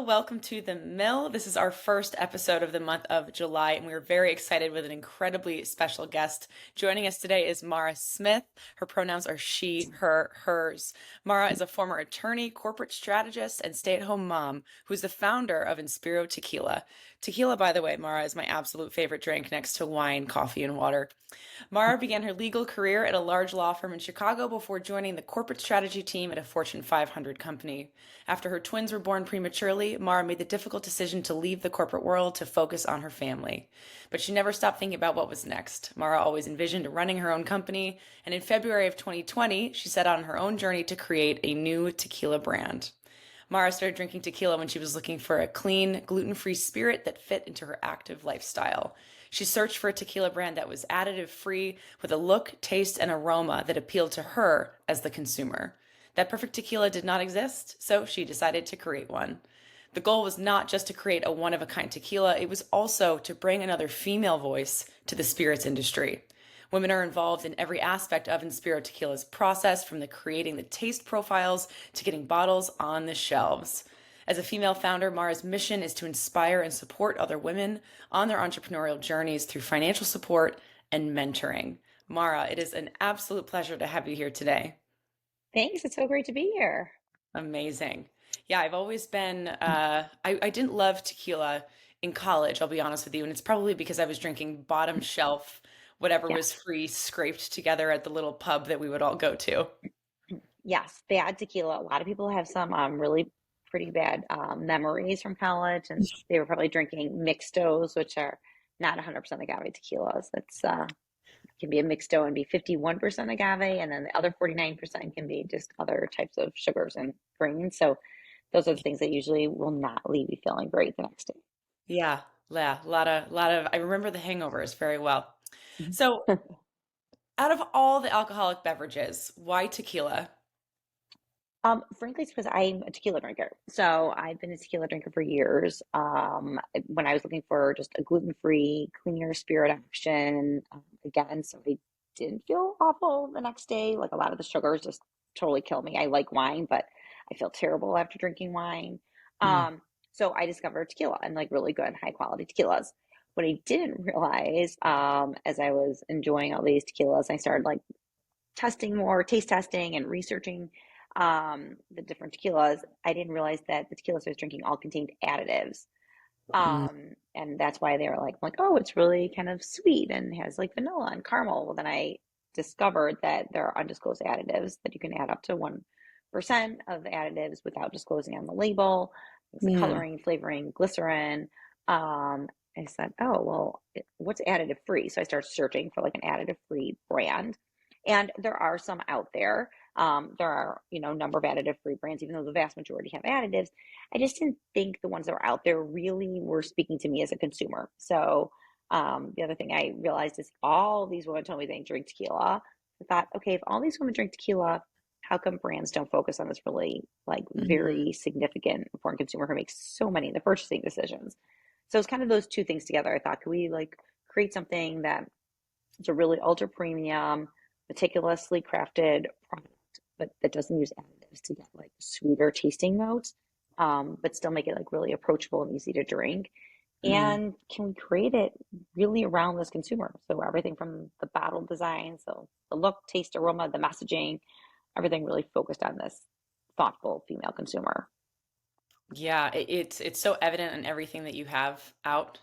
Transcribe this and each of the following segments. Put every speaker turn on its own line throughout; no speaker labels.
welcome to the Mill. This is our first episode of the month of July, and we're very excited with an incredibly special guest. Joining us today is Mara Smith. Her pronouns are she, her, hers. Mara is a former attorney, corporate strategist, and stay-at-home mom who's the founder of Inspiro Tequila. Tequila, by the way, Mara, is my absolute favorite drink next to wine, coffee, and water. Mara began her legal career at a large law firm in Chicago before joining the corporate strategy team at a Fortune 500 company. After her twins were born prematurely, Mara made the difficult decision to leave the corporate world to focus on her family. But she never stopped thinking about what was next. Mara always envisioned running her own company, and in February of 2020, she set out on her own journey to create a new tequila brand. Mara started drinking tequila when she was looking for a clean, gluten-free spirit that fit into her active lifestyle. She searched for a tequila brand that was additive-free with a look, taste, and aroma that appealed to her as the consumer. That perfect tequila did not exist, so she decided to create one. The goal was not just to create a one-of-a-kind tequila, it was also to bring another female voice to the spirits industry. Women are involved in every aspect of Inspiro Tequila's process, from creating the taste profiles to getting bottles on the shelves. As a female founder, Mara's mission is to inspire and support other women on their entrepreneurial journeys through financial support and mentoring. Mara, it is an absolute pleasure to have you here today.
Thanks. It's so great to be here.
Amazing. Yeah, I've always been, I didn't love tequila in college, I'll be honest with you. And it's probably because I was drinking bottom shelf, whatever was
Yes.
free, scraped together at the little pub that we would all go to.
Yes. Bad tequila. A lot of people have some really pretty bad memories from college, and they were probably drinking mixtos, which are not 100% agave tequilas. It's can be a mixto and be 51% agave, and then the other 49% can be just other types of sugars and grains. So those are the things that usually will not leave you feeling great the next day.
Yeah, yeah, a lot of, I remember the hangovers very well. So, out of all the alcoholic beverages, why tequila?
Frankly, it's because I'm a tequila drinker. So I've been a tequila drinker for years. When I was looking for just a gluten-free, cleaner spirit option, again, so I didn't feel awful the next day. Like a lot of the sugars just totally kill me. I like wine, but I feel terrible after drinking wine.
Mm.
Um, so I discovered tequila and like really good, high quality tequilas. What I didn't realize, as I was enjoying all these tequilas, I started like testing more, taste testing and researching the different tequilas. I didn't realize that the tequilas I was drinking all contained additives.
Mm.
And that's why they were like, oh, it's really kind of sweet and has like vanilla and caramel. Well, then I discovered that there are undisclosed additives that you can add up to 1% of additives without disclosing on the label. Things like
Mm.
coloring, flavoring, glycerin. I said, oh, well, what's additive free? So I started searching for like an additive free brand. And there are some out there. There are, a number of additive free brands, even though the vast majority have additives. I just didn't think the ones that were out there really were speaking to me as a consumer. So the other thing I realized is all these women told me they drink tequila. I thought, okay, if all these women drink tequila, how come brands don't focus on this really like
Mhm.
very significant important consumer who makes so many of the purchasing decisions? So it's kind of those two things together. I thought, could we like create something that is a really ultra premium, meticulously crafted product, but that doesn't use additives to get like sweeter tasting notes, but still make it like really approachable and easy to drink.
Mm.
And can we create it really around this consumer? So everything from the bottle design, so the look, taste, aroma, the messaging, everything really focused on this thoughtful female consumer.
Yeah, it's so evident in everything that you have out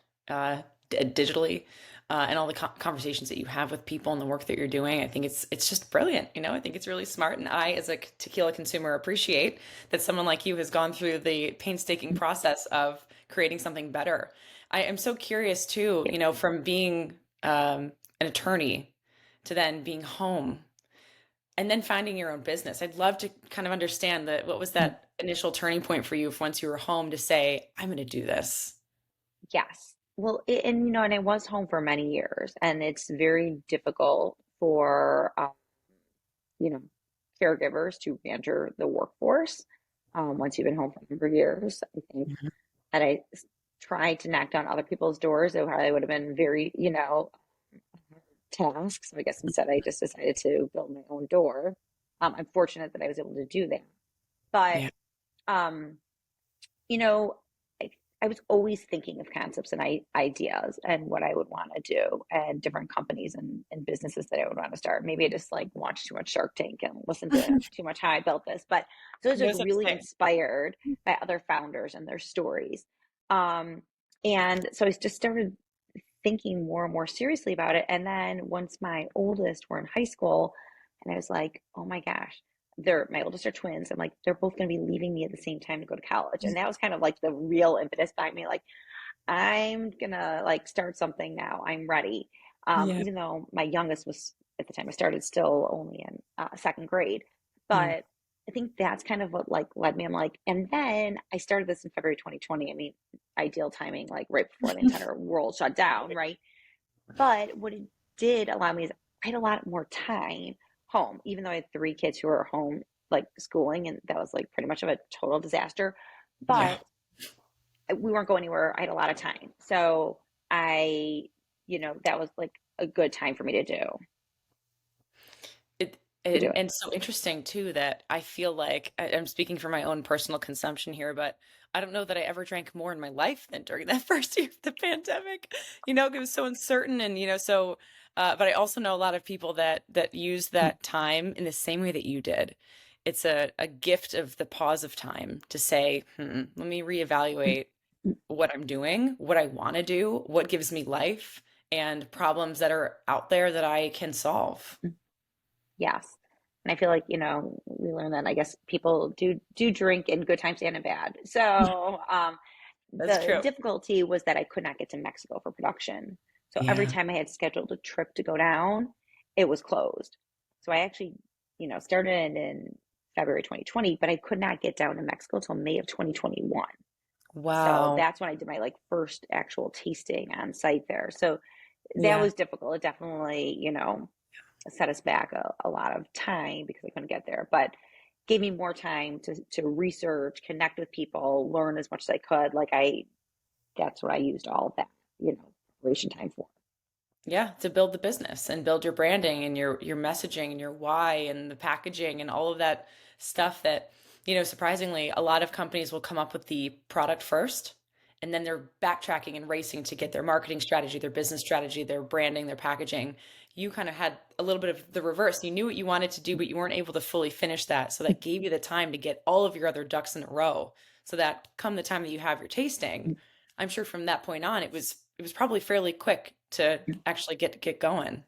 digitally, and all the conversations that you have with people and the work that you're doing. I think it's just brilliant. I think it's really smart, and I, as a tequila consumer, appreciate that someone like you has gone through the painstaking process of creating something better. I am so curious too.
Yeah.
From being an attorney to then being home and then finding your own business. I'd love to kind of understand that. What was that initial turning point for you once you were home to say, I'm going to do this?
Yes. Well, and and I was home for many years, and it's very difficult for you know, caregivers to enter the workforce once you've been home for a number of years. I think
Mhm.
had I tried to knock down other people's doors, it probably would have been very, tasks. So I guess instead I just decided to build my own door. I'm fortunate that I was able to do that. But
Yeah.
um, you know. I was always thinking of concepts and ideas and what I would want to do and different companies and businesses that I would want to start. Maybe I just like watched too much Shark Tank and listened to too much how I built this. But so I was like
No such
really
thing.
inspired by other founders and their stories. Um, and so I just started thinking more and more seriously about it. And then once my oldest were in high school, and I was like, oh my gosh, they're my oldest are twins. I'm like, they're both going to be leaving me at the same time to go to college. And that was kind of like the real impetus behind me. Like, I'm gonna like start something now. I'm ready.
Yeah.
Even though my youngest was at the time I started still only in second grade,
Mm.
but I think that's kind of what like led me. I'm like, and then I started this in February 2020. I mean, ideal timing, like right before the entire world shut down, right? But what it did allow me is I had a lot more time home, even though I had three kids who were home like schooling, and that was like pretty much of a total disaster.
Yeah.
But we weren't going anywhere. I had a lot of time. So I, that was like a good time for me
It,
to do
and,
it.
and so interesting too that I feel like I'm speaking for my own personal consumption here, but I don't know that I ever drank more in my life than during that first year of the pandemic. It was so uncertain and so but I also know a lot of people that use that time in the same way that you did. It's a gift of the pause of time to say, let me reevaluate what I'm doing, what I want to do, what gives me life, and problems that are out there that I can solve.
Yes. And I feel like, we learned that I guess people do drink in good times and in bad. So
That's
the
true.
difficulty was that I could not get to Mexico for production. So every
Yeah.
time I had scheduled a trip to go down, it was closed. So I actually, started in February 2020, but I could not get down to Mexico until May of 2021. So
Wow.
that's when I did my like first actual tasting on site there. So that
Yeah.
was difficult. It definitely, set us back a lot of time because I couldn't get there, but gave me more time to research, connect with people, learn as much as I could. That's what I used all of that, preparation time for.
Yeah, to build the business and build your branding and your messaging and your why and the packaging and all of that stuff that, surprisingly, a lot of companies will come up with the product first and then they're backtracking and racing to get their marketing strategy, their business strategy, their branding, their packaging. You kind of had a little bit of the reverse. You knew what you wanted to do, but you weren't able to fully finish that. So that gave you the time to get all of your other ducks in a row so that come the time that you have your tasting, I'm sure from that point on, it was probably fairly quick to actually get going.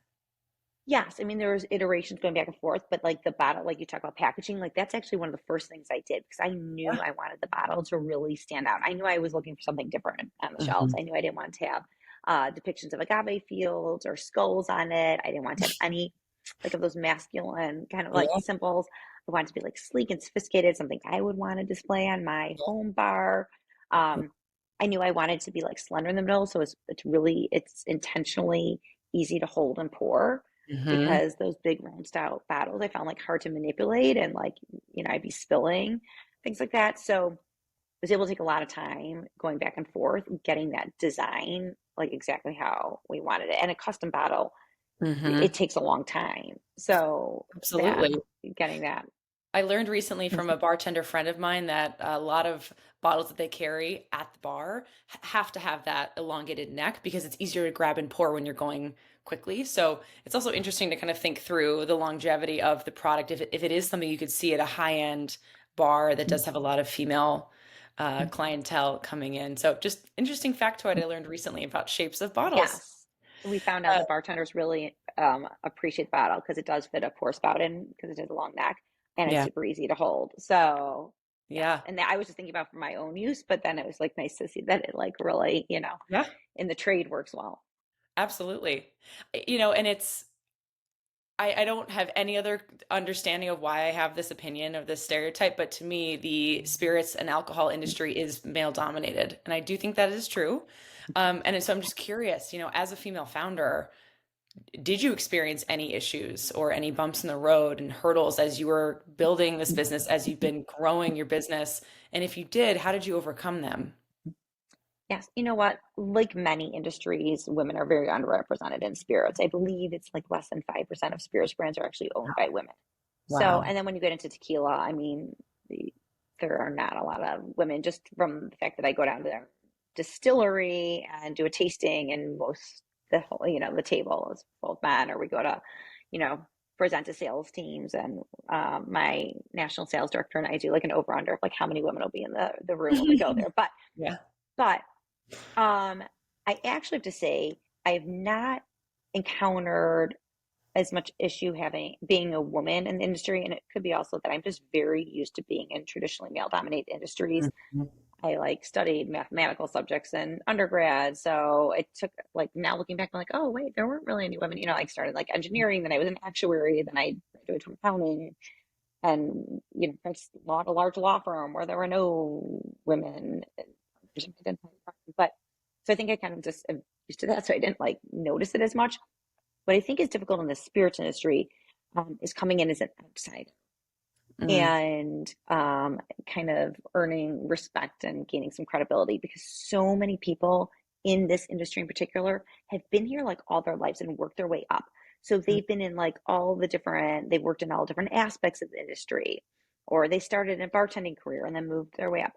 Yes, I mean there was iterations going back and forth, but like the bottle, like you talk about packaging, like that's actually one of the first things I did because I knew
Yeah.
I wanted the bottle to really stand out. I knew I was looking for something different on the shelves.
Mhm.
I knew I didn't want to have depictions of agave fields or skulls on it. I didn't want to have any like of those masculine kind of like
Yeah.
symbols. I wanted to be like sleek and sophisticated, something I would want to display on my home bar. Um, I knew I wanted to be like slender in the middle, so it's intentionally easy to hold and pour
Hmm.
because those big round style bottles I found like hard to manipulate and like, I'd be spilling things like that. So I was able to take a lot of time going back and forth, getting that design like exactly how we wanted it. And a custom bottle,
Hmm.
it takes a long time. So that
Absolutely.
getting that.
I learned recently from a bartender friend of mine that a lot of bottles that they carry at the bar have to have that elongated neck because it's easier to grab and pour when you're going quickly. So it's also interesting to kind of think through the longevity of the product if it is something you could see at a high-end bar that does have a lot of female clientele coming in. So just interesting factoid I learned recently about shapes of bottles.
Yes. We found out
Uh,
that bartenders really appreciate the bottle because it does fit a pour spout in because it has a long neck and it's
yeah,
super easy to hold. So yes,
yeah,
and that I was just thinking about for my own use, but then it was like nice to see that it like really,
yeah,
in the trade works well.
absolutely. And I don't have any other understanding of why I have this opinion of this stereotype, but to me, the spirits and alcohol industry is male dominated. And I do think that is true. And so I'm just curious, as a female founder, did you experience any issues or any bumps in the road and hurdles as you were building this business, as you've been growing your business? And if you did, how did you overcome them?
Yes, you know what? Like many industries, women are very underrepresented in spirits. I believe it's like less than 5% of spirits brands are actually owned by women. So,
Wow.
and then when you get into tequila, I mean, there are not a lot of women just from the fact that I go down to there. distillery and do a tasting, and the whole, the table is full of men, or we go to, you know, present to sales teams, and my national sales director and I do like an over under of like how many women will be in the room when we go there.
Yeah.
But I actually have to say I have not encountered as much issue having being a woman in the industry, and it could be also that I'm just very used to being in traditionally male dominated industries.
Mhm.
I like studied mathematical subjects in undergrad, so it took like now looking back, I'm like, oh wait, there weren't really any women. I started like engineering, then I was an actuary, then I graduated from accounting, and I just a large law firm where there were no women. But so I think I kind of just am used to that, so I didn't like notice it as much. What I think is difficult in the spirits industry is coming in as an outsider
Mm.
and kind of earning respect and gaining some credibility, because so many people in this industry in particular have been here like all their lives and worked their way up. So they've been in like they've worked in all different aspects of the industry, or they started a bartending career and then moved their way up.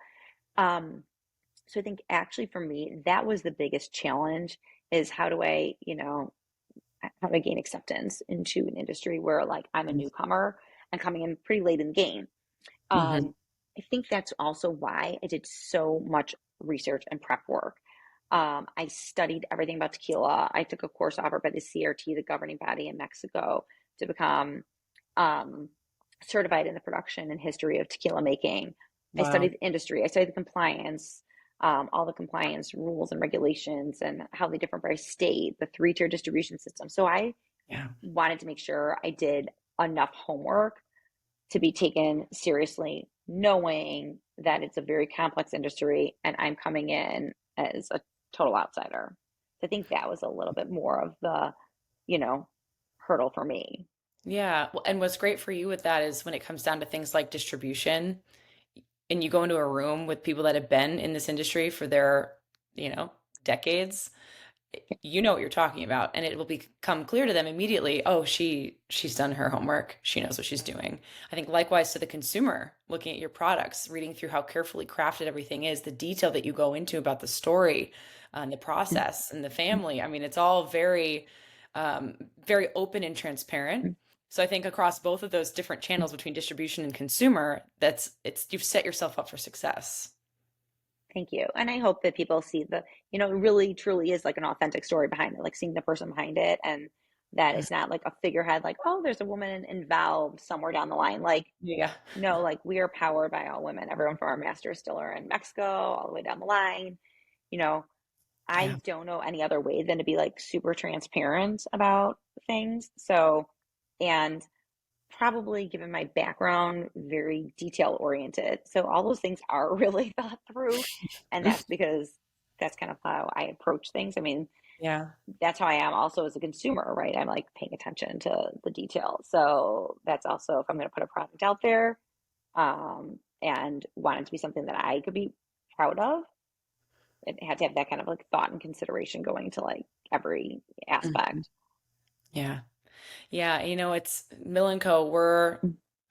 So I think actually for me, that was the biggest challenge, is how do I gain acceptance into an industry where like I'm a newcomer and coming in pretty late in the game.
Mhm.
I think that's also why I did so much research and prep work. I studied everything about tequila. I took a course offered by the CRT, the governing body in Mexico, to become um, certified in the production and history of tequila making. I
Wow.
studied the industry. I studied the compliance, all the compliance rules and regulations, and how they differ by state, the three-tier distribution system. So I
Yeah.
wanted to make sure I did enough homework to be taken seriously, knowing that it's a very complex industry and I'm coming in as a total outsider. So I think that was a little bit more of the, you know, hurdle for me.
Yeah. And what's great for you with that is when it comes down to things like distribution, and you go into a room with people that have been in this industry for their, you know, decades, you know what you're talking about, and it will become clear to them immediately, oh, she's done her homework, she knows what she's doing. I think likewise to the consumer, looking at your products, reading through how carefully crafted everything is, the detail that you go into about the story and the process and the family. I mean, it's all very very open and transparent. So I think across both of those different channels between distribution and consumer, it's you've set yourself up for success.
Thank you. And I hope that people see it really truly is like an authentic story behind it, like seeing the person behind it, and that
Yeah.
it's not like a figurehead, like, oh, there's a woman involved somewhere down the line. Like,
Yeah.
no, like we are powered by all women, everyone from our master distiller in Mexico all the way down the line. You know, I
Yeah.
don't know any other way than to be like super transparent about things. So, and probably given my background, very detail oriented. So all those things are really thought through. And that's because that's kind of how I approach things. I mean,
Yeah.
that's how I am also as a consumer, right? I'm like paying attention to the detail. So that's also if I'm going to put a product out there, and want it to be something that I could be proud of, it had to have that kind of like thought and consideration going to like every
Mhm.
aspect.
Yeah. Yeah, it's Mill and Co. We're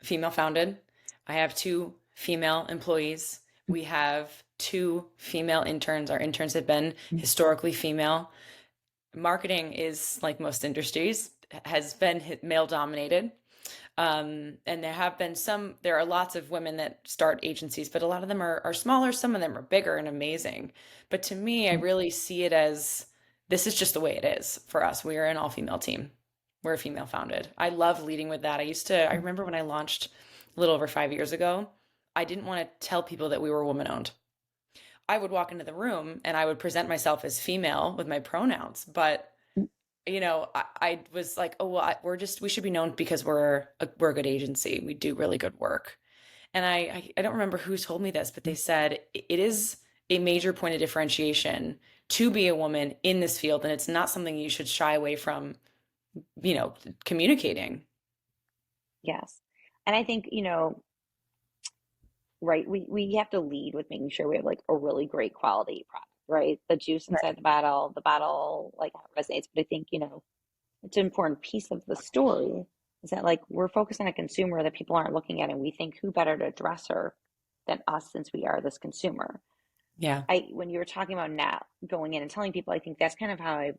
female founded. I have two female employees. We have two female interns. Our interns have been historically female. Marketing is like most industries, has been male dominated. And there are lots of women that start agencies, but a lot of them are smaller. Some of them are bigger and amazing. But to me, I really see it as this is just the way it is for us. We are an all female team. We're female founded. I love leading with that. I remember when I launched a little over 5 years ago, I didn't want to tell people that we were woman owned. I would walk into the room and I would present myself as female with my pronouns, but I was like, oh, well, we should be known because we're a good agency. We do really good work. And I don't remember who told me this, but they said it is a major point of differentiation to be a woman in this field, and it's not something you should shy away from, communicating.
Yes. And I think, right, we have to lead with making sure we have like a really great quality product, right? The juice inside the bottle, like how it resonates. But I think, it's an important piece of the story is that like we're focused on a consumer that people aren't looking at, and we think who better to address her than us since we are this consumer.
Yeah.
when you were talking about not going in and telling people, I think that's kind of how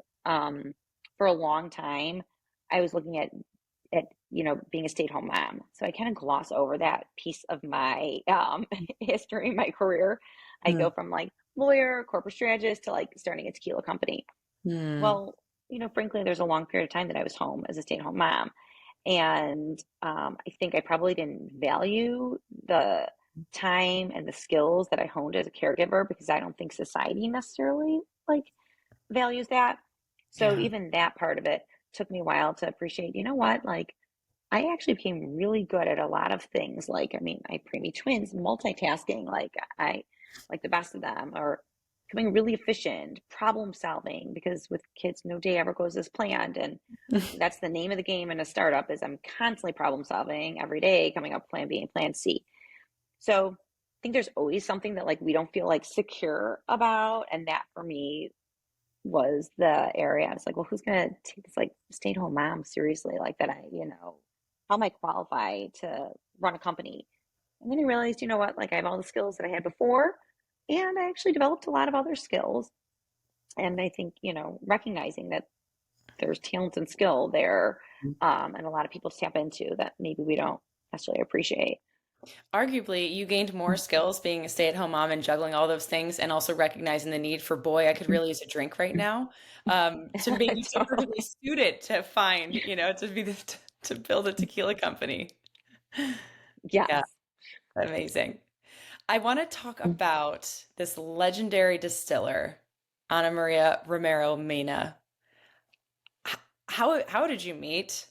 for a long time, I was looking at being a stay-at-home mom. So I kind of gloss over that piece of my history, my career. I
Mm.
go from like lawyer, corporate strategist to like starting a tequila company.
Mm.
Well, frankly, there's a long period of time that I was home as a stay-at-home mom. And I think I probably didn't value the time and the skills that I honed as a caregiver because I don't think society necessarily like values that. So
Yeah.
even that part of it took me a while to appreciate, you know what, like I actually became really good at a lot of things. Like, I mean, I preemie twins, multitasking, like I like the best of them, or becoming really efficient, problem solving, because with kids, no day ever goes as planned. And that's the name of the game in a startup is I'm constantly problem solving every day, coming up with plan B and plan C. So I think there's always something that like we don't feel like secure about. And that for me was the area. It's like, well, who's gonna take this like stay at home mom seriously? Like that how am I qualified to run a company? And then I realized, you know what, like I have all the skills that I had before, and I actually developed a lot of other skills. And I think, recognizing that there's talent and skill there, and a lot of people tap into that maybe we don't necessarily appreciate.
Arguably, you gained more skills being a stay-at-home mom and juggling all those things, and also recognizing the need for, boy, I could really use a drink right now, to make you so perfectly
Totally.
suited to find, to be to build a tequila company. Yeah,
Yes.
amazing. I want to talk about this legendary distiller, Ana Maria Romero Mena. How did you meet?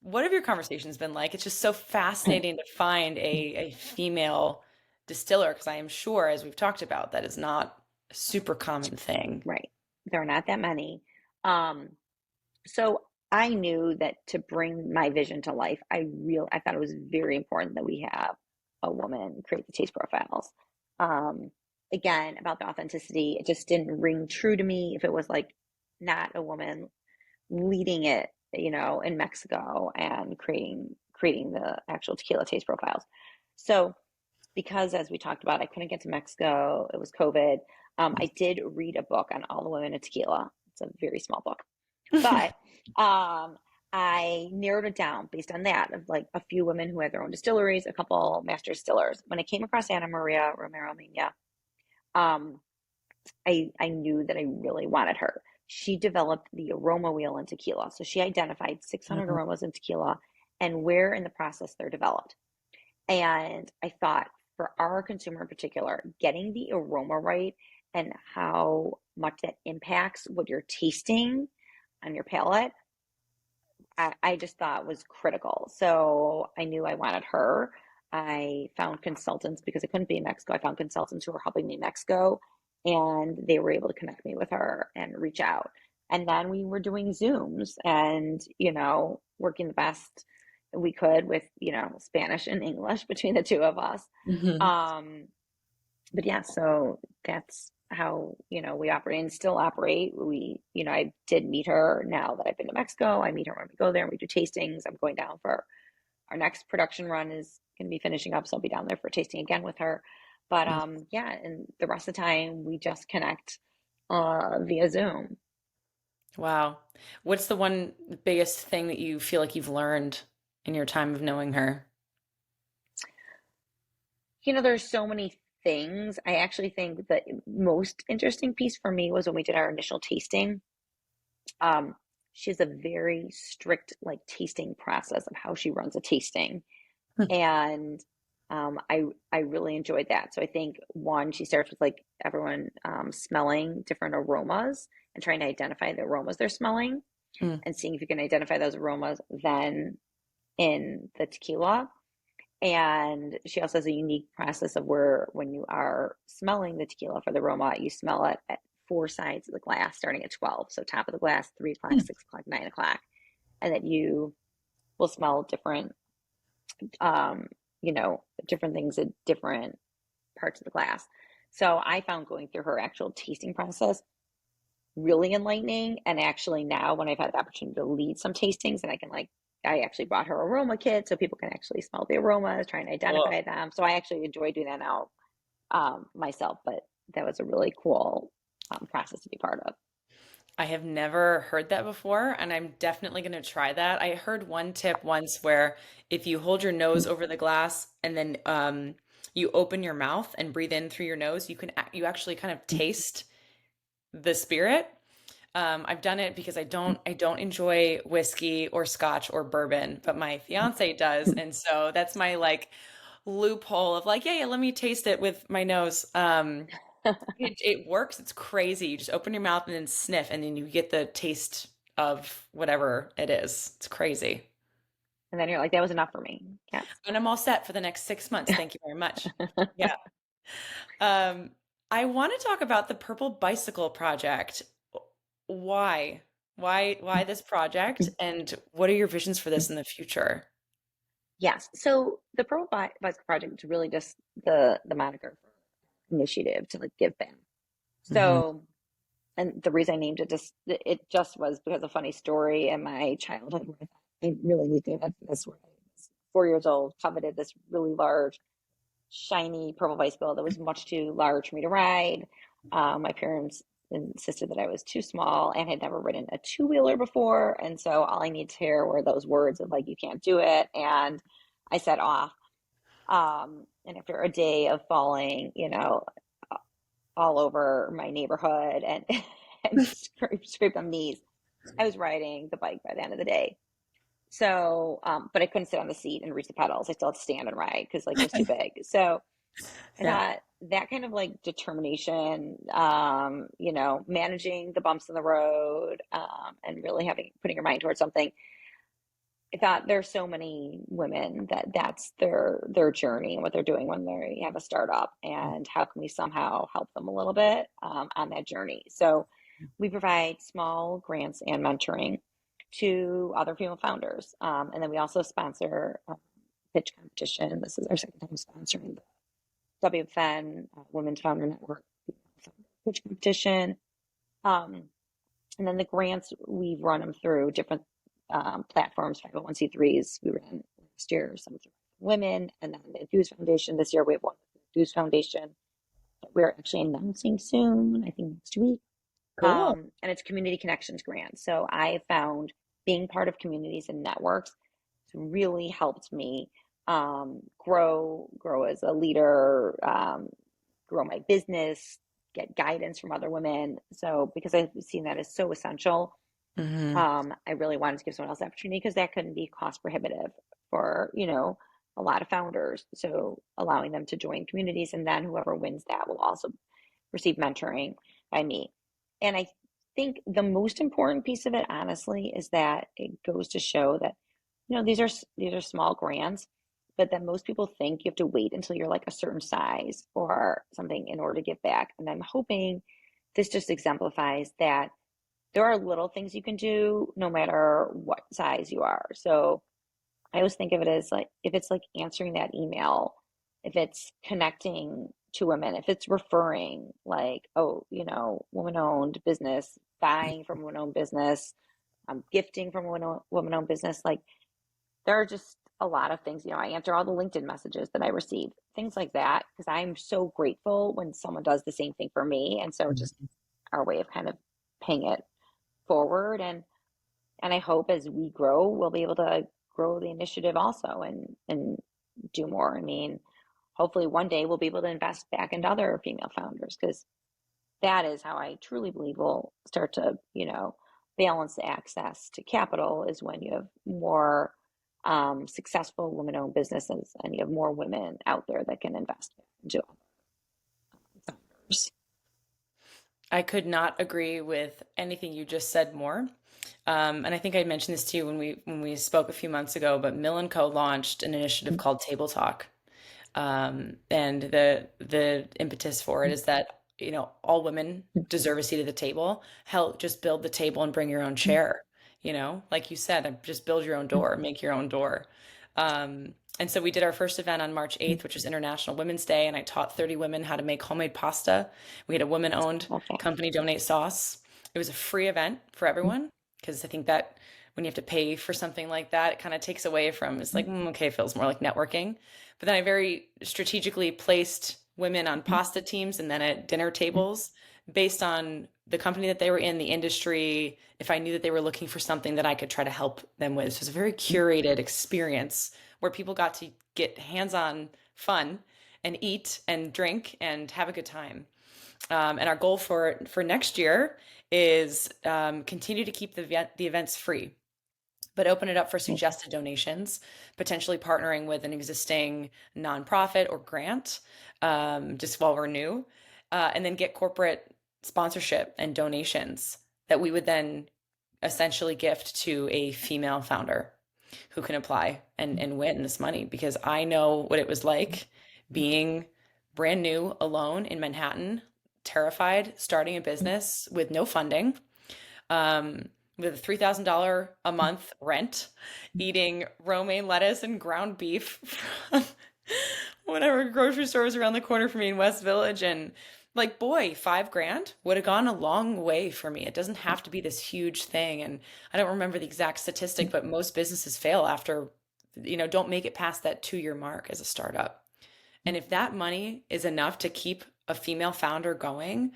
What have your conversations been like? It's just so fascinating to find a female distiller because I am sure, as we've talked about, that is not a super common thing.
Right. There are not that many. Um, so I knew that to bring my vision to life, I thought it was very important that we have a woman create the taste profiles. Um, Again, about the authenticity, it just didn't ring true to me if it was like not a woman leading it, in Mexico and creating the actual tequila taste profiles. So because as we talked about, I couldn't get to Mexico, it was COVID. I did read a book on all the women of tequila. It's a very small book, but I narrowed it down based on that of like a few women who had their own distilleries, a couple master distillers. When I came across Ana Maria Romero Mena, um, I knew that I really wanted her. She developed the aroma wheel in tequila. So she identified 600
Mhm.
aromas in tequila and where in the process they're developed. And I thought for our consumer in particular, getting the aroma right and how much that impacts what you're tasting on your palate, I just thought was critical. So I knew I wanted her. I found consultants because I couldn't be in Mexico. I found consultants who were helping me in Mexico, and they were able to connect me with her and reach out. And then we were doing Zooms and, working the best we could with, Spanish and English between the two of us.
Mhm.
Um, but yeah, so that's how, we operate and still operate. I did meet her now that I've been to Mexico. I meet her when we go there and we do tastings. I'm going down for our next production run is going to be finishing up. So I'll be down there for tasting again with her. But yeah, and the rest of the time we just connect via Zoom.
Wow. What's the one biggest thing that you feel like you've learned in your time of knowing her?
There's so many things. I actually think the most interesting piece for me was when we did our initial tasting. Um, she has a very strict like tasting process of how she runs a tasting, and I really enjoyed that. So I think one, she starts with like everyone smelling different aromas and trying to identify the aromas they're smelling,
Mm.
and seeing if you can identify those aromas then in the tequila. And she also has a unique process of where when you are smelling the tequila for the aroma, you smell it at four sides of the glass starting at 12. So top of the glass, 3 o'clock, 6 o'clock, 9 o'clock. And that you will smell different, um, different things at different parts of the glass. So I found going through her actual tasting process really enlightening. And actually now when I've had the opportunity to lead some tastings and I actually brought her aroma kit so people can actually smell the aromas, try and
Cool.
identify them. So I actually enjoy doing that now myself. But that was a really cool process to be part of.
I have never heard that before, and I'm definitely going to try that. I heard one tip once where if you hold your nose over the glass and then you open your mouth and breathe in through your nose, you actually kind of taste the spirit. I've done it because I don't enjoy whiskey or scotch or bourbon, but my fiance does, and so that's my like loophole of like, yeah, yeah, let me taste it with my nose. It works. It's crazy. You just open your mouth and then sniff, and then you get the taste of whatever it is. It's crazy.
And then you're like, that was enough for me. Yes.
And I'm all set for the next 6 months. Thank you very much. Yeah. Um, I want to talk about the Purple Bicycle Project. Why? Why this project? And what are your visions for this in the future?
Yes. So the Bicycle Project is really just the moniker for initiative to like give back.
Hmm.
So, and the reason I named it just was because of a funny story in my childhood where I thought I really need to have this. Where I was 4 years old, coveted this really large, shiny purple bicycle that was much too large for me to ride. My parents insisted that I was too small and had never ridden a two-wheeler before, and so all I needed to hear were those words of like, "You can't do it," and I set off. And after a day of falling, all over my neighborhood and and scraped on knees, I was riding the bike by the end of the day. So, but I couldn't sit on the seat and reach the pedals. I still had to stand and ride because like it was too big. So I
Yeah.
thought that kind of like determination, managing the bumps in the road, and really putting your mind towards something. I thought there's so many women that's their journey and what they're doing when they have a startup, and how can we somehow help them a little bit on that journey. So we provide small grants and mentoring to other female founders, and then we also sponsor pitch competition. This is our second time sponsoring the WFN, Women's Founder Network pitch competition. Um, and then the grants, we've run them through different platforms, 501c3s. We ran last year some through women, and then the Enthuse Foundation. This year we have one with the Enthuse Foundation that we're actually announcing soon, I think next week.
Cool.
And it's Community Connections Grant. So I found being part of communities and networks has really helped me grow as a leader, grow my business, get guidance from other women. So because I've seen that as so essential,
Hmm.
I really wanted to give someone else the opportunity because that couldn't be cost prohibitive for, a lot of founders. So allowing them to join communities, and then whoever wins that will also receive mentoring by me. And I think the most important piece of it, honestly, is that it goes to show that, these are small grants, but that most people think you have to wait until you're like a certain size or something in order to give back. And I'm hoping this just exemplifies that there are little things you can do no matter what size you are. So I always think of it as like if it's like answering that email, if it's connecting to women, if it's referring, like, oh, woman owned business, buying from woman owned business, gifting from woman owned business. Like there are just a lot of things. I answer all the LinkedIn messages that I receive, things like that, because I'm so grateful when someone does the same thing for me. And so just our way of kind of paying it forward. And I hope as we grow, we'll be able to grow the initiative also and do more. I mean, hopefully one day we'll be able to invest back into other female founders, because that is how I truly believe we'll start to, balance the access to capital, is when you have more successful women-owned businesses and you have more women out there that can invest into founders.
I could not agree with anything you just said more. And I think I mentioned this to you when we spoke a few months ago, but Mill and Co launched an initiative called Table Talk. And the impetus for it is that, all women deserve a seat at the table. Hell, just build the table and bring your own chair. Like you said, just build your own door, make your own door. And so we did our first event on March 8th, which was International Women's Day, and I taught 30 women how to make homemade pasta. We had a woman-owned
Okay.
company donate sauce. It was a free event for everyone because I think that when you have to pay for something like that, it kind of takes away from, it's like, okay, it feels more like networking. But then I very strategically placed women on pasta teams and then at dinner tables based on the company that they were in, the industry, if I knew that they were looking for something that I could try to help them with. So it was a very curated experience where people got to get hands-on fun and eat and drink and have a good time. And our goal for next year is continue to keep the events free, but open it up for suggested donations, potentially partnering with an existing nonprofit or grant, just while we're new, and then get corporate sponsorship and donations that we would then essentially gift to a female founder who can apply and win this money. Because I know what it was like being brand new alone in Manhattan, terrified, starting a business with no funding, um, with a $3,000 a month rent, eating romaine lettuce and ground beef from whatever grocery store was around the corner from me in West Village. And like, boy, 5 grand would have gone a long way for me. It doesn't have to be this huge thing. And I don't remember the exact statistic, but most businesses fail after, don't make it past that 2-year mark as a startup. And if that money is enough to keep a female founder going,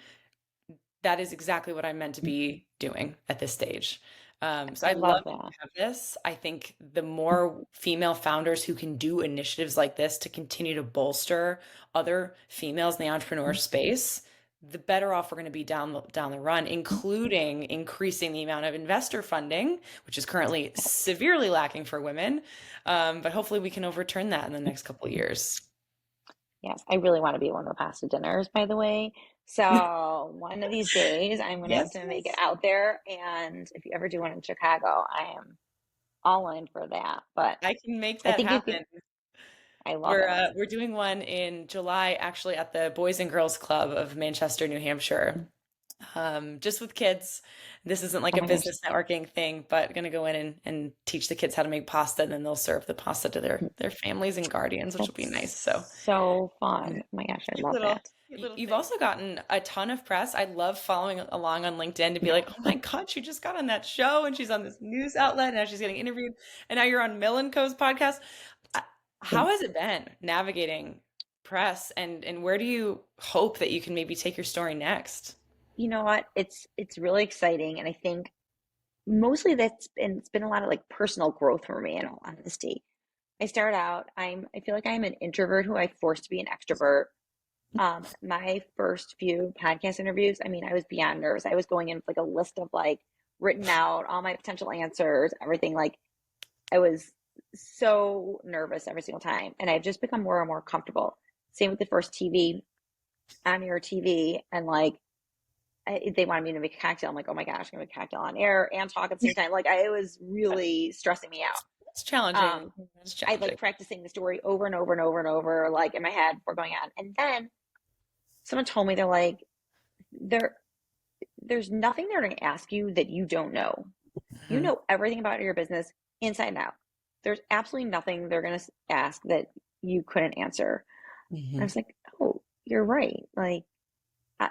that is exactly what I'm meant to be doing at this stage. So
I
I love
love
that you
that.
have this. I think the more female founders who can do initiatives like this to continue to bolster other females in the entrepreneur space, the better off we're going to be down the run, including increasing the amount of investor funding, which is currently severely lacking for women. But hopefully we can overturn that in the next couple of years.
Yes, I really want to be at one of the pasta dinners, by the way. So one of these days, I'm going to have
Yes,
to make it
yes.
out there. And if you ever do one in Chicago, I am all in for that. But
I can make
I
that
think you could,
happen.
I love
We're
it.
uh, we're doing one in July, actually, at the Boys and Girls Club of Manchester, New Hampshire. Just with kids. This isn't like
Oh
a
my gosh.
business networking thing, but gonna go in and teach the kids how to make pasta, and then they'll serve the pasta to their families and guardians, which will be nice. So
That's so
yeah.
fun. Oh my gosh, I
Cute
love
little
that.
cute little you've thing. Also gotten a ton of press. I love following along on LinkedIn to be like, oh my God, she just got on that show and she's on this news outlet and now she's getting interviewed and now you're on Mill and Co.'s podcast. Uh, How has it been navigating press and where do you hope that you can maybe take your story next?
You know what? It's really exciting, and I think mostly it's been a lot of like personal growth for me in all honesty. I start out, I feel like I'm an introvert who I forced to be an extrovert. My first few podcast interviews, I mean, I was beyond nervous. I was going in with like a list of like written out all my potential answers, everything. Like I was so nervous every single time, and I've just become more and more comfortable. Same with the first TV on air TV, and like they wanted me to make a cocktail. I'm like, oh my gosh, I'm gonna make a cocktail on air and talk at the same time. Like it was really stressing me out.
It's challenging. It's
I like
challenging.
practicing the story over and over and over and over, like in my head before going on. And then someone told me they're like, there, there's nothing they're going to ask you that you don't know. You
Mhm.
know everything about your business inside and out. There's absolutely nothing they're going to ask that you couldn't answer. And I
Mhm.
was like, oh, you're right. Like I,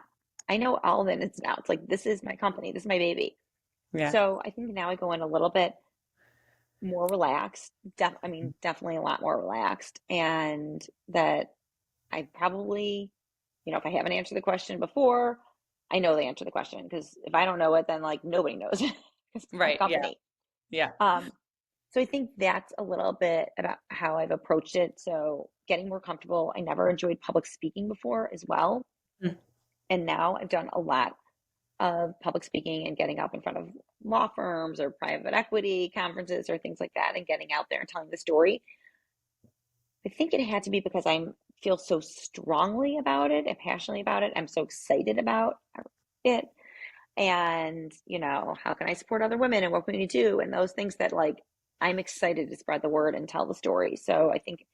I know all the ins and outs. Like this is my company. This is my baby.
Yeah.
So I think now I go in a little bit more relaxed. I mean, definitely a lot more relaxed, and that I probably, if I haven't answered the question before, I know the answer to the question because if I don't know it, then like nobody knows because it's my
Right. Yeah.
company.
Yeah.
Um, so I think that's a little bit about how I've approached it. So getting more comfortable. I never enjoyed public speaking before as well,
Mm.
and now I've done a lot of public speaking and getting up in front of law firms or private equity conferences or things like that and getting out there and telling the story. I think it had to be because I feel so strongly about it and passionately about it. I'm so excited about it. And, how can I support other women and what can we do? And those things that like I'm excited to spread the word and tell the story. So I think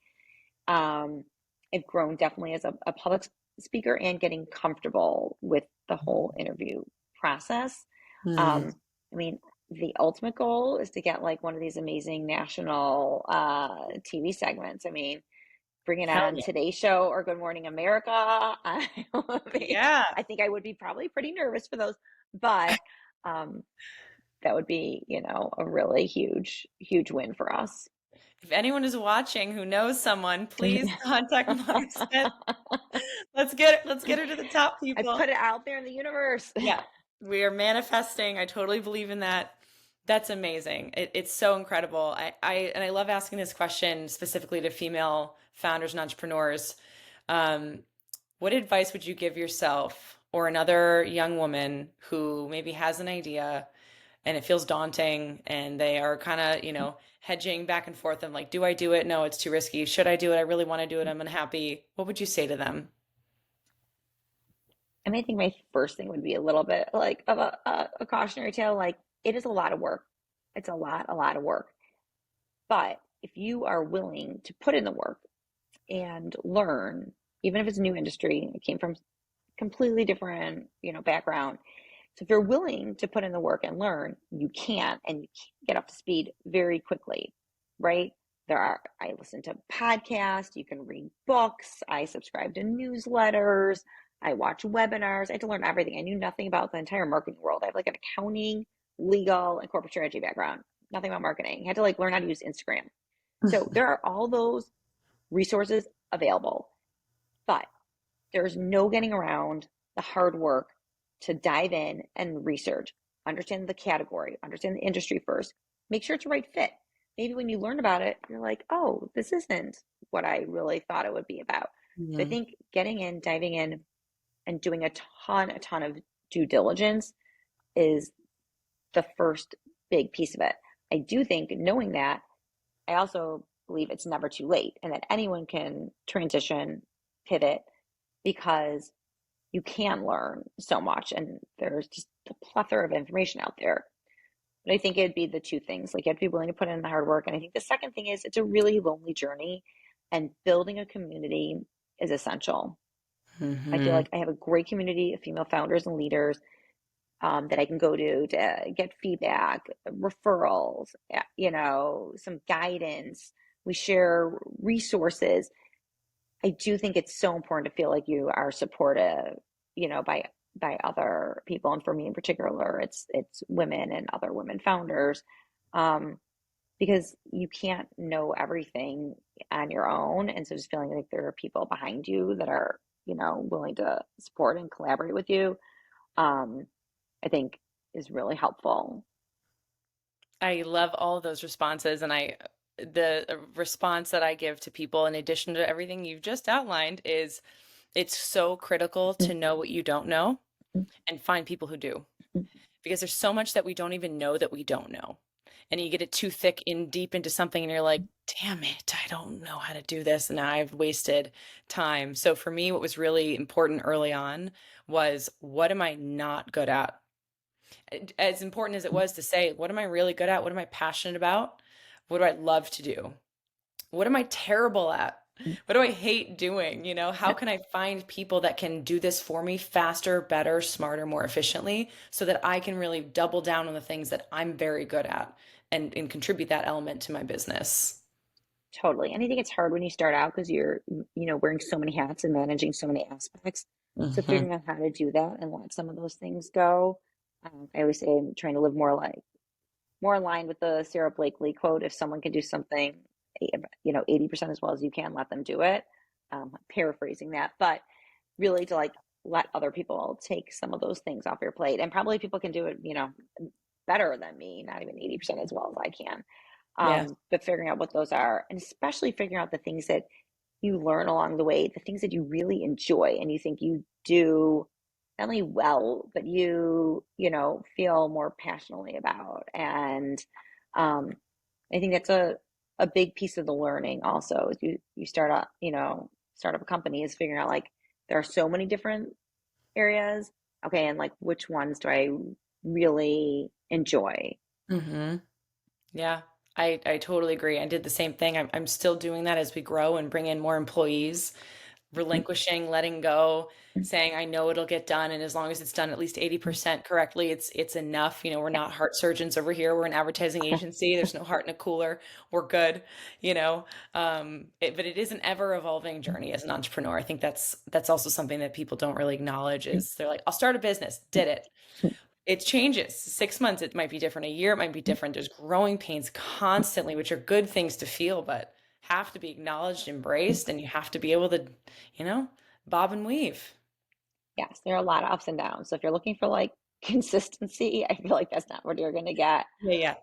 I've grown definitely as a public speaker and getting comfortable with the whole interview process.
Mm.
Um, I mean, the ultimate goal is to get like one of these amazing national TV segments. I mean, bring it
Hell
on
yeah.
Today Show or Good Morning America.
Yeah.
I think I would be probably pretty nervous for those, but um, that would be, a really huge, huge win for us.
If anyone is watching who knows someone, please contact Mara Smith. Let's get her to the top,
I
people.
put it out there in the universe.
Yeah, we are manifesting. I totally believe in that. That's amazing. It's so incredible. I love asking this question specifically to female founders and entrepreneurs. Um, what advice would you give yourself or another young woman who maybe has an idea and it feels daunting and they are kind of, hedging back and forth and like, do I do it? No, it's too risky. Should I do it? I really want to do it. I'm unhappy. What would you say to them?
I mean, I think my first thing would be a little bit like of a cautionary tale. Like, it is a lot of work. It's a lot of work. But if you are willing to put in the work and learn, even if it's a new industry, it came from completely different, background. So if you're willing to put in the work and learn, you can, and you can get up to speed very quickly, right? I listen to podcasts, you can read books, I subscribe to newsletters, I watch webinars. I had to learn everything. I knew nothing about the entire marketing world. I have like an accounting, legal, and corporate strategy background. Nothing about marketing. I had to like learn how to use Instagram. So there are all those resources available, but there's no getting around the hard work to dive in and research, understand the category, understand the industry first, make sure it's a right fit. Maybe when you learn about it, you're like, oh, this isn't what I really thought it would be about. So I
Mhm.
think getting in, diving in, and doing a ton of due diligence is the first big piece of it. I do think knowing that, I also believe it's never too late and that anyone can transition, pivot, because you can learn so much and there's just a plethora of information out there. But I think it'd be the two things. Like, you have to be willing to put in the hard work. And I think the second thing is it's a really lonely journey, and building a community is essential. I feel
Mhm.
like I have a great community of female founders and leaders, that I can go to get feedback, referrals, some guidance. We share resources. I do think it's so important to feel like you are supported, by other people. And for me in particular, it's women and other women founders, um, because you can't know everything on your own. And so just feeling like there are people behind you that are, willing to support and collaborate with you, um, I think is really helpful.
I love all of those responses, and the response that I give to people, in addition to everything you've just outlined, is it's so critical to know what you don't know and find people who do, because there's so much that we don't even know that we don't know. And you get it too thick in deep into something, and you're like, damn it, I don't know how to do this, and now I've wasted time. So for me, what was really important early on was, what am I not good at? As important as it was to say, what am I really good at? What am I passionate about? What do I love to do? What am I terrible at? What do I hate doing? How can I find people that can do this for me faster, better, smarter, more efficiently so that I can really double down on the things that I'm very good at and contribute that element to my business?
Totally. And I think it's hard when you start out because you're, wearing so many hats and managing so many aspects. So
Hmm.
figuring out how to do that and let some of those things go. I always say I'm trying to live more aligned with the Sarah Blakely quote. If someone can do something, 80% as well as you can, let them do it. Paraphrasing that, but really to like let other people take some of those things off your plate. And probably people can do it, better than me, not even 80% as well as I can.
Yeah.
But figuring out what those are, and especially figuring out the things that you learn along the way, the things that you really enjoy and you think you do not only well, but feel more passionately about. And um, I think that's a big piece of the learning also. Is you start up a company is figuring out like there are so many different areas. Okay, and like which ones do I really enjoy?
Hmm. Yeah, I totally agree. I did the same thing. I'm still doing that as we grow and bring in more employees, relinquishing, letting go, saying I know it'll get done, and as long as it's done at least 80% correctly, it's enough. We're not heart surgeons over here. We're an advertising agency. There's no heart in a cooler. We're good, you know. But it is an ever evolving journey as an entrepreneur. I think that's also something that people don't really acknowledge is they're like, I'll start a business, did it. it changes. 6 months, it might be different. A year, it might be different. There's growing pains constantly, which are good things to feel, but have to be acknowledged, embraced, and you have to be able to, you know, bob and weave.
Yes, there are a lot of ups and downs. So if you're looking for like consistency, I feel like that's not what you're going to get
Yeah, yeah.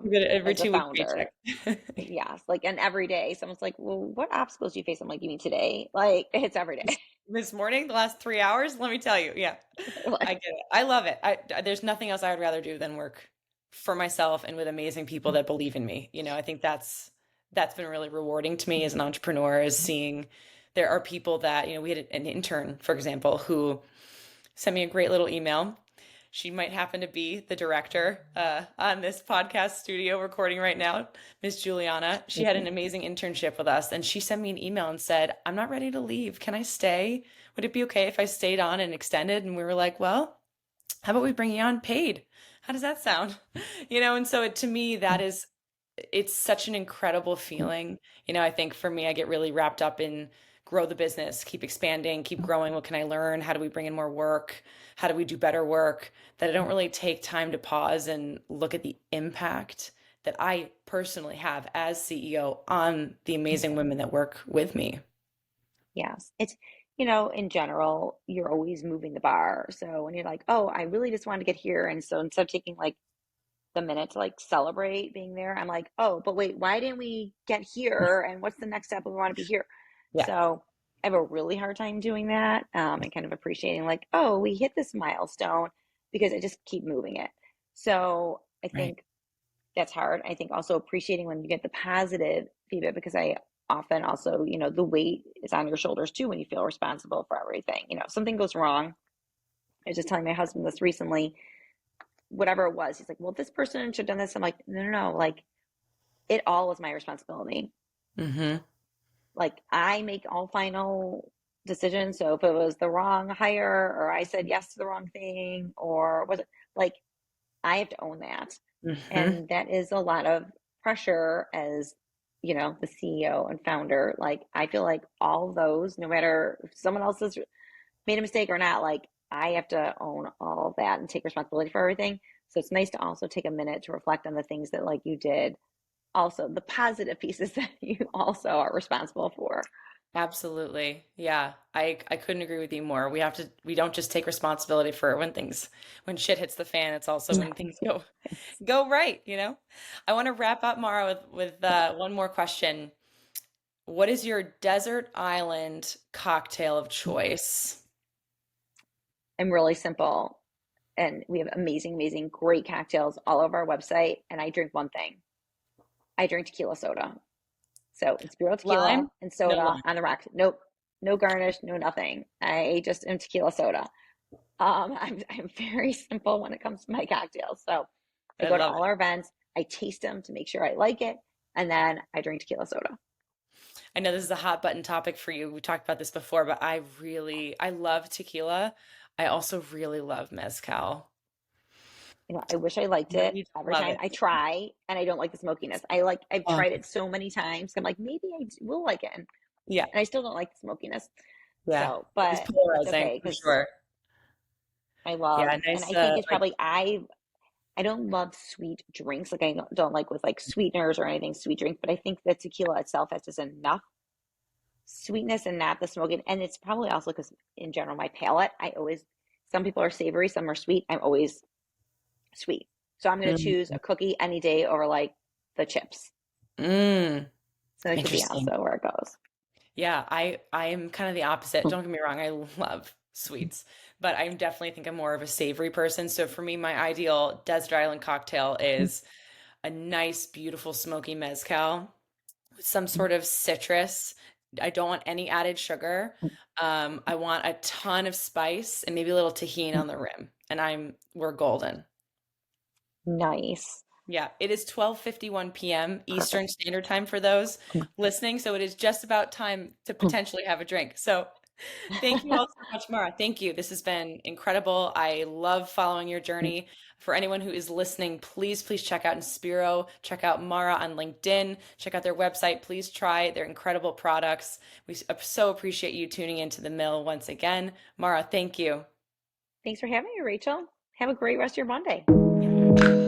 You get it every
as a
2 week
founder.
paycheck.
Yes, like and every day someone's like, "Well, what obstacles do you face?" I'm like, "You mean today?" Like it's every day.
This morning, the last 3 hours, let me tell you, yeah, I
Like,
get it. I love it. There's nothing else I would rather do than work for myself and with amazing people that believe in me. I think that's been really rewarding to me as an entrepreneur is seeing there are people that, we had an intern, for example, who sent me a great little email. She might happen to be the director on this podcast studio recording right now, Miss Juliana. She had an amazing internship with us, and she sent me an email and said, "I'm not ready to leave. Can I stay? Would it be okay if I stayed on and extended?" And we were like, "Well, how about we bring you on paid? How does that sound?" And so to me, it's such an incredible feeling. I think for me, I get really wrapped up in grow the business, keep expanding, keep growing. What can I learn? How do we bring in more work? How do we do better work? That I don't really take time to pause and look at the impact that I personally have as CEO on the amazing women that work with me.
yes, it's in general, you're always moving the bar. So when you're like, "Oh, I really just want to get here," and so instead of taking like the minute to like celebrate being there, I'm like, "Oh, but wait, why didn't we get here? And what's the next step? We want to be here."
Yeah,
So I have a really hard time doing that, and kind of appreciating like, "Oh, we hit this milestone," because I just keep moving it. So I
right.
think that's hard. I think also appreciating when you get the positive feedback because I often also, the weight is on your shoulders too when you feel responsible for everything. If something goes wrong. I was just telling my husband this recently, whatever it was. He's like, "Well, this person should have done this." I'm like, "No, no, no. Like, it all was my responsibility.
Mm-hmm.
Like, I make all final decisions. So if it was the wrong hire or I said yes to the wrong thing or was it like, I have to own that.
Mm-hmm.
And that is a lot of pressure as, the CEO and founder. Like, I feel like all those, no matter if someone else has made a mistake or not, like, I have to own all of that and take responsibility for everything. So it's nice to also take a minute to reflect on the things that, like, you did. Also, the positive pieces that you also are responsible for.
Absolutely. Yeah. I couldn't agree with you more. We don't just take responsibility for when shit hits the fan, it's also when things go right. I want to wrap up, Mara, with one more question. What is your desert island cocktail of choice?
I'm really simple. And we have amazing, amazing, great cocktails all over our website. And I drink one thing. I drink tequila soda. So Inspiro Tequila
Lime?
and
No
soda
lime.
on the rocks. Nope, no garnish, no nothing. I just am tequila soda. I'm very simple when it comes to my cocktails. So I
I
go to
love
all
it.
our events, I taste them to make sure I like it, and then I drink tequila soda.
I know this is a hot button topic for you. We talked about this before, but I love tequila. I also really love mezcal.
I wish I liked it
We
every
love
time
it.
I try, and I don't like the smokiness. I've
Oh,
tried it so many times. I'm like, maybe will like it, and
yeah.
I still don't like the smokiness.
Yeah.
So,
It is
but it's
polarizing
okay
for
because
sure.
I
Yeah,
love, and
nice
I think it's
like
probably I don't love sweet drinks. Like I don't like with like sweeteners or anything sweet drink, but I think the tequila itself has just enough sweetness and not the smoking. And it's probably also because in general, my palate, some people are savory, some are sweet. I'm always sweet. So I'm going to
mm,
choose a cookie any day over like the chips.
mm,
So that could be
interesting.
also where it goes.
Yeah, I am kind of the opposite. Don't get me wrong, I love sweets, but I definitely think I'm more of a savory person. So for me, my ideal desert island cocktail is a nice, beautiful smoky mezcal with some sort of citrus. I don't want any added sugar. I want a ton of spice and maybe a little tahini on the rim, and we're golden.
Nice.
Yeah, it is 12:51 p.m. Eastern
Perfect.
Standard Time for those listening, so it is just about time to potentially have a drink. So, thank you all so much, Mara. Thank you. This has been incredible. I love following your journey. For anyone who is listening, please, please check out Inspiro, check out Mara on LinkedIn, check out their website. Please try their incredible products. We so appreciate you tuning into the mill once again. Mara, thank you.
Thanks for having me, Rachel. Have a great rest of your Monday.
Yeah.